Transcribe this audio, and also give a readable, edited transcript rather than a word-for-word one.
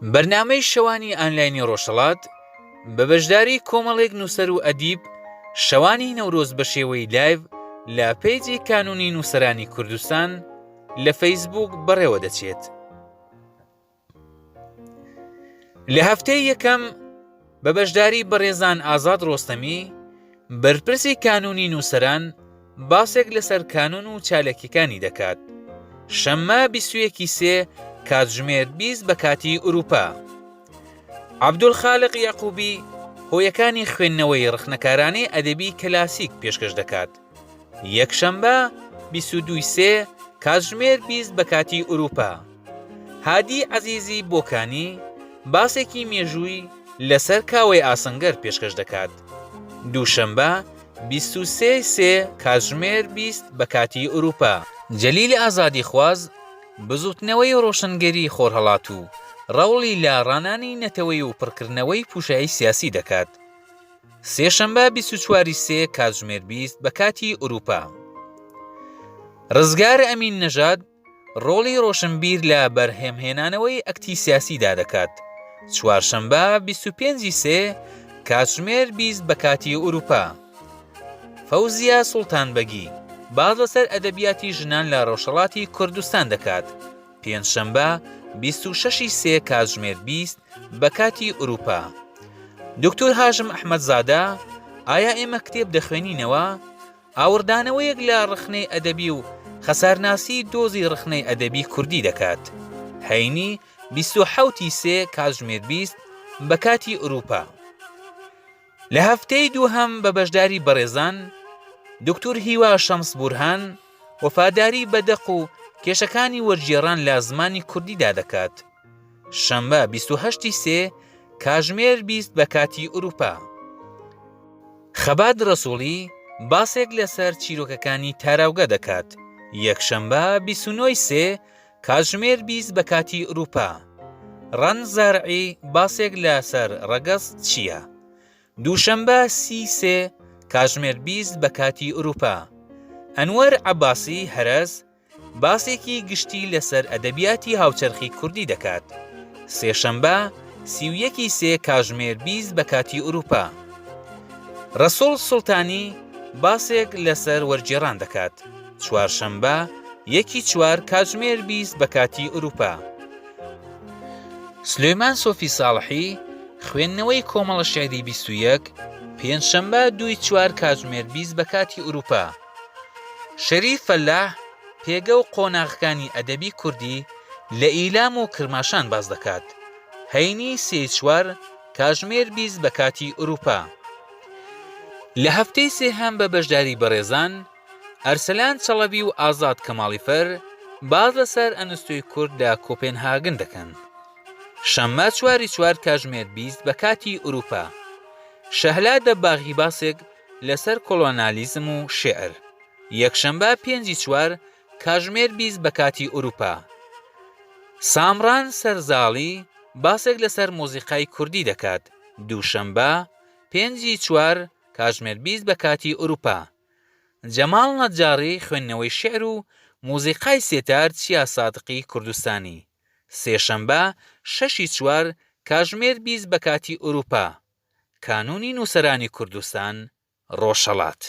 بەرنامەی شەوانی ئانلاینی ڕۆژهەڵات بە بەشداری کۆمەڵێک نووسەر و ئەدیب شەوانی نەورۆز بە شێوەی لایڤ لە پەیجی کانوونی نووسەرانی کوردستان لە فەیسبووک بەڕێوە دەچێت. لە هەفتەی یەکەم بە بەشداری بەڕێزان ئازاد ڕۆستەمی بەرپرسی کانوونی نووسەران باسێک لەسەر کانون و چالەکیەکانی دەکات. شەممە 21 سێ کاتژمێر 20 بە کاتی ئوروپا. عەبدولخالق یاقوبی هۆیەکانی خوێندنەوەی ڕخنەکارانەی ئەدەبی کلاسیک پێشکەش دەکات. یەکشەمبە 22 سێ کاتژمێر 20 بە کاتی ئوروپا. هادی عەزیزی بۆکانی باسێکی مێژووی لەسەر کاوەی ئاسەنگەر پێشکەش دەکات. دووشەمبە 23 سێ کاتژمێر 20 بە کاتی ئوروپا. جەلیل ئازادی خواز بزوتنەوەی ڕۆشنگەری خۆرهەڵات و ڕەوڵی لە ڕانانی نەتەوەی و پڕکردنەوەی پوشایی سیاسی دەکات. سێشەمبە 24 سێ کاتژمێر 20 بە کاتی ئوروپا. ڕزگار ئەمین نەژاد ڕۆڵی ڕۆشنبیر لە بەرهەمهێنانەوەی ئەکتی سیاسیدا دەکات. چوارشەمبە 25 سێ کاتژمێر 20 بە کاتی ئوروپا. فەوزیە سوڵتانبەگی باز لەسەر ئەدەبیاتی ژنان لە ڕۆژهەڵاتی کوردستان دەکات. پێنجشەمبە 26 سێ کاتژمێر 20 بە کاتی ئوروپا. دکتۆر هاشم ئەحمەدزادە ئایا ئێمە کتێب دەخوێنینەوە؟ ئاوردانەوەیەک لە ڕخنەی ئەدەبی و خەسارناسی دۆزی ڕخنەی ئەدەبی کوردی دەکات. هەینی 27 سێ کاتژمێر 20 بە کاتی ئوروپا. لە هەفتەی دووهەم بە بەشداری بەڕێزان دکتۆر هیوا شەمس بورهان وەفاداری بە دەق و کێشەکانی وەرگێڕان لە زمانی کوردیدا دەکات. شەمبە 28 سێ کاتژمێر 20 بە کاتی ئوروپا. خەبات ڕەسووڵی باسێک لەسەر چیرۆکەکانی تاراوگە دەکات. یەکشەمبە 29 سێ کاتژمێر 20 بە کاتی ئوروپا. ڕەن زارعی باسێک لەسەر ڕەگەز چییە؟ دووشەمبە 30 سێ کاتژمێر 20 بە کاتی ئوروپا. ئەنوەر عەباسی هەرەز باسێکی گشتی لەسەر ئەدەبیاتی هاوچەرخی کوردی دەکات. سێشەمبە 31 سێ کاتژمێر 20 بە کاتی ئوروپا. ڕەسوڵ سوڵتانی باسێک لەسەر وەرگێڕان دەکات. چوارشەمبە 1/4 کاتژمێر 20 بە کاتی ئوروپا. سلێمان سۆفی ساڵحی خوێندنەوەی کۆمەڵە شێعری 21 پێنجشەمبە 2/4 کاتژمێر 20 بە کاتی ئوروپا. شەریف فەلاح پێگە و قۆناغەکانی ئەدەبی کوردی لە ئیلام و کرماشان باز دەکات. هەینی 3/4 کاتژمێر 20 بە کاتی ئوروپا. لە هەفتەی سێهەم بە بەشداری بەڕێزان ئەرسەلان چەڵەبی و ئازاد کەماڵیفەر باز لەسەر ئەنستۆی کورد لە کۆپێنهاگن دەکەن. شەممە 4/4 کاتژمێر 20 بە کاتی ئوروپا. شەهلا دەباغی باسێک لەسەر کۆڵۆنالیزم و شێعر. یەکشەمبە 5/4 کاتژمێر 20 بە کاتی ئوروپا. سامران سەرزاڵی باسێک لەسەر مۆزیقای کوردی دەکات. دووشەمبە 5/4 کاتژمێر 20 بە کاتی ئوروپا. جەماڵ نەجاری خوێندنەوەی شێعر و مۆزیقای سێتار چیا سادقی کوردستانی. سێشەمبە 6/4 کاتژمێر 20 بە کاتی ئوروپا. کانوونی نووسەرانی کوردستان ڕۆژهەڵات.